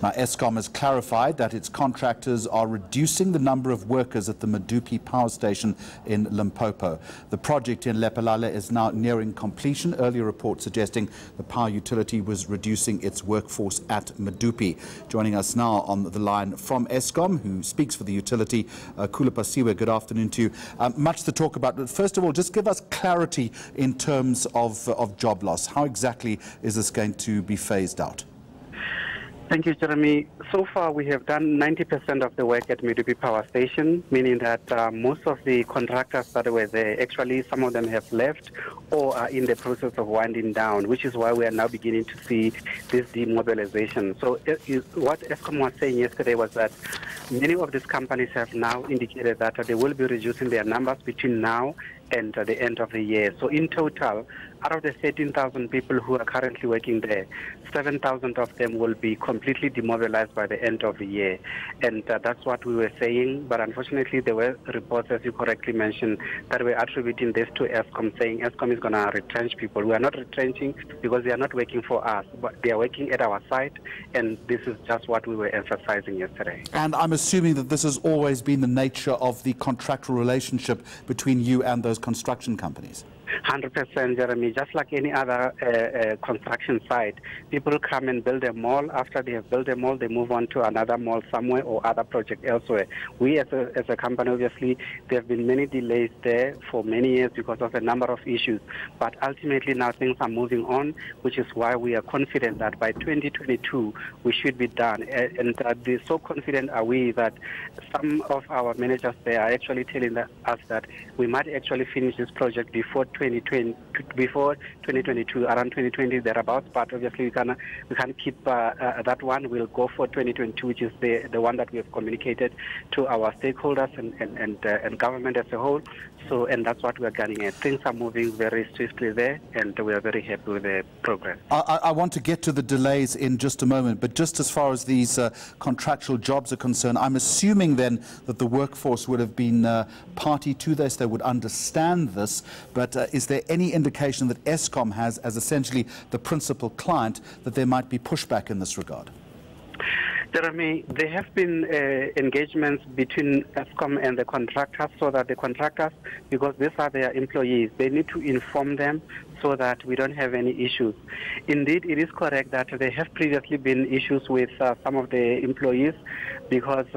Now, Eskom has clarified that its contractors are reducing the number of workers at the Medupi power station in Limpopo. The project in Lephalale is now nearing completion. Earlier reports suggesting the power utility was reducing its workforce at Medupi. Joining us now on the line from Eskom, who speaks for the utility, Khulu Phasiwe, good afternoon to you. Much to talk about, but first of all, just give us clarity in terms of job loss. How exactly is this going to be phased out? Thank you, Jeremy. So far, we have done 90% of the work at Medupi Power Station, meaning that most of the contractors that were there, actually some of them have left or are in the process of winding down, which is why we are now beginning to see this demobilization. So what Eskom was saying yesterday was that many of these companies have now indicated that they will be reducing their numbers between now and the end of the year. So in total, out of the 13,000 people who are currently working there, 7,000 of them will be completely demobilized by the end of the year. And that's what we were saying. But unfortunately, there were reports, as you correctly mentioned, that were attributing this to Eskom, saying Eskom is going to retrench people. We are not retrenching because they are not working for us, but they are working at our site. And this is just what we were emphasizing yesterday. And I'm assuming that this has always been the nature of the contractual relationship between you and those construction companies. 100%, Jeremy. Just like any other construction site, people come and build a mall. After they have built a mall, they move on to another mall somewhere or other project elsewhere. We, as a company, obviously, there have been many delays there for many years because of a number of issues. But ultimately, now things are moving on, which is why we are confident that by 2022, we should be done. And so confident are we that some of our managers there are actually telling us that we might actually finish this project before 2022, around 2020 thereabouts, but obviously we can't keep that one. We'll go for 2022, which is the one that we have communicated to our stakeholders and government as a whole. So, and that's what we are gunning at. Things are moving very swiftly there, and we are very happy with the progress. I want to get to the delays in just a moment, but just as far as these contractual jobs are concerned, I'm assuming then that the workforce would have been party to this, they would understand this, but is there any indication that Eskom has, as essentially the principal client, that there might be pushback in this regard? Jeremy, there have been engagements between Eskom and the contractors, so that the contractors, because these are their employees, they need to inform them so that we don't have any issues. Indeed, it is correct that there have previously been issues with some of the employees because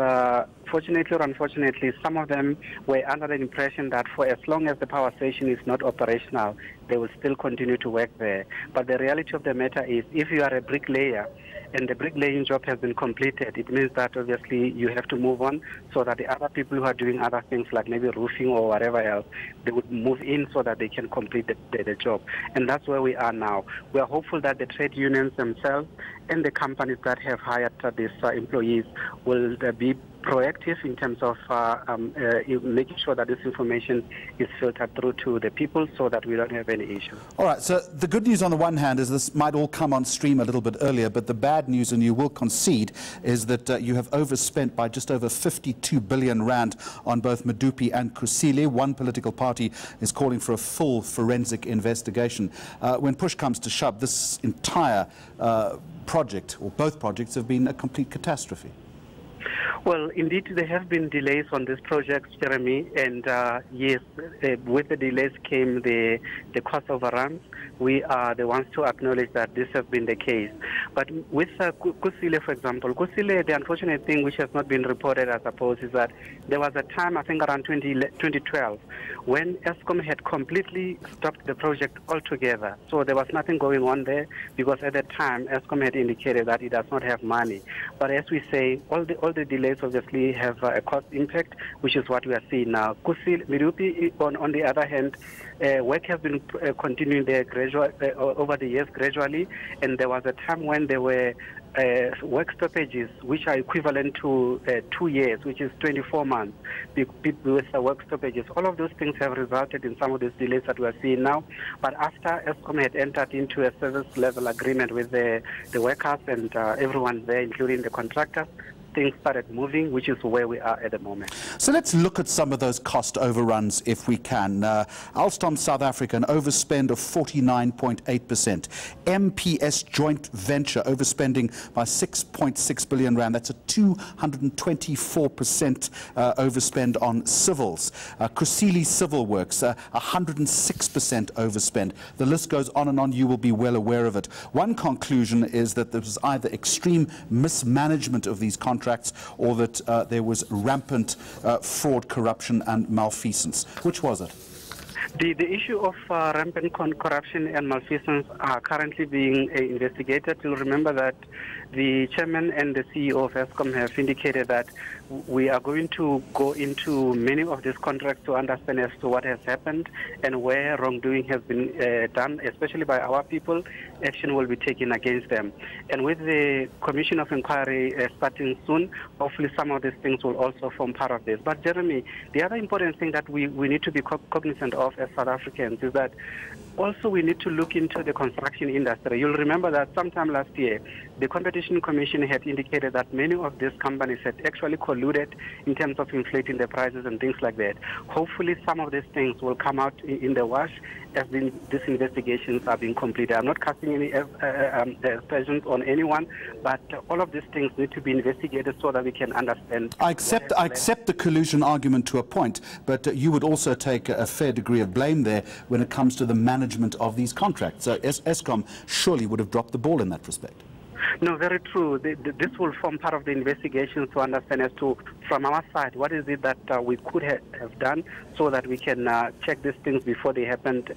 fortunately or unfortunately, some of them were under the impression that for as long as the power station is not operational, they will still continue to work there. But the reality of the matter is, if you are a bricklayer and the bricklaying job has been completed, it means that obviously you have to move on so that the other people who are doing other things like maybe roofing or whatever else, they would move in so that they can complete the job. And that's where we are now. We are hopeful that the trade unions themselves and the companies that have hired these employees will be proactive in terms of making sure that this information is filtered through to the people so that we don't have any issues. All right, so the good news on the one hand is this might all come on stream a little bit earlier, but the bad news, and you will concede, is that you have overspent by just over 52 billion rand on both Medupi and Kusile. One political party is calling for a full forensic investigation. When push comes to shove, this entire project, or both projects, have been a complete catastrophe. Well, indeed, there have been delays on this project, Jeremy, and yes, with the delays came the cost overruns. We are the ones to acknowledge that this has been the case. But with Kusile, for example, Kusile, the unfortunate thing which has not been reported, I suppose, is that there was a time, I think around 2012, when Eskom had completely stopped the project altogether. So there was nothing going on there because at that time, Eskom had indicated that it does not have money. But as we say, all the delays obviously have a cost impact, which is what we are seeing now. Kusile, Medupi, on the other hand, work has been continuing there over the years gradually, and there was a time when there were work stoppages which are equivalent to 2 years, which is 24 months with work stoppages. All of those things have resulted in some of these delays that we are seeing now. But after Eskom had entered into a service level agreement with the workers and everyone there, including the contractors, things started moving, which is where we are at the moment. So let's look at some of those cost overruns if we can. Alstom South Africa, an overspend of 49.8%. MPS joint venture overspending by 6.6 billion rand. That's a 224% overspend on civils. Kusile Civil Works, 106% overspend. The list goes on and on. You will be well aware of it. One conclusion is that there was either extreme mismanagement of these contracts or that there was rampant fraud, corruption and malfeasance. Which was it? The issue of rampant corruption and malfeasance are currently being investigated. You'll remember that the chairman and the CEO of Eskom have indicated that we are going to go into many of these contracts to understand as to what has happened and where wrongdoing has been done, especially by our people. Action will be taken against them. And with the Commission of Inquiry starting soon, hopefully some of these things will also form part of this. But Jeremy, the other important thing that we need to be cognizant of as South Africans is that also we need to look into the construction industry. You'll remember that sometime last year, the Competition Commission had indicated that many of these companies had actually colluded in terms of inflating the prices and things like that. Hopefully some of these things will come out in the wash as these investigations are being completed. I'm not casting any aspersions on anyone, but all of these things need to be investigated so that we can understand. I accept the collusion argument to a point, but you would also take a fair degree of blame there when it comes to the management of these contracts. So Eskom surely would have dropped the ball in that respect. No, very true. This will form part of the investigation to understand as to, from our side, what is it that we could have done so that we can check these things before they happened,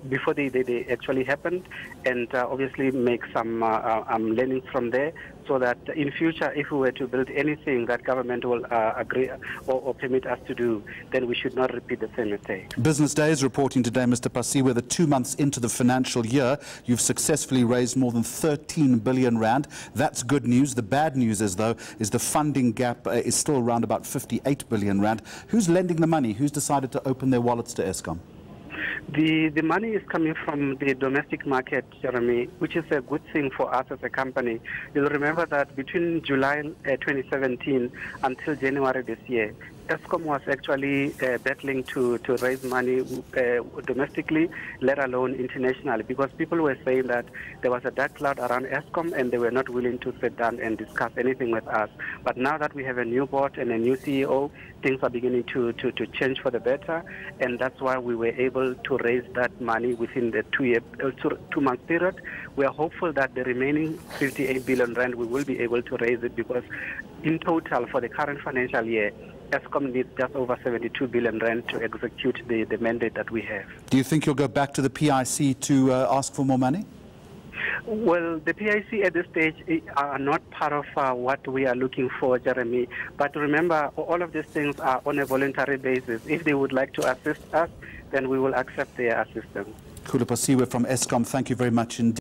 before they actually happened, and obviously make some learnings from there, so that in future, if we were to build anything that government will agree or permit us to do, then we should not repeat the same mistake. Business Day is reporting today, Mr. Phasiwe, that 2 months into the financial year, you've successfully raised more than 13 billion rand. That's good news. The bad news is, though, is the funding gap is still around about 58 billion rand. Who's lending the money? Who's decided to open their wallets to Eskom? The money is coming from the domestic market, Jeremy, which is a good thing for us as a company. You'll remember that between July 2017 until January this year, Eskom was actually battling to raise money domestically, let alone internationally, because people were saying that there was a dark cloud around Eskom and they were not willing to sit down and discuss anything with us. But now that we have a new board and a new CEO, things are beginning to change for the better, and that's why we were able to raise that money within the 2-month period. We are hopeful that the remaining 58 billion rand, we will be able to raise it, because in total for the current financial year, Eskom needs just over 72 billion rand to execute the mandate that we have. Do you think you'll go back to the PIC to ask for more money? Well, the PIC at this stage are not part of what we are looking for, Jeremy. But remember, all of these things are on a voluntary basis. If they would like to assist us, then we will accept their assistance. Khulu Phasiwe from Eskom, thank you very much indeed.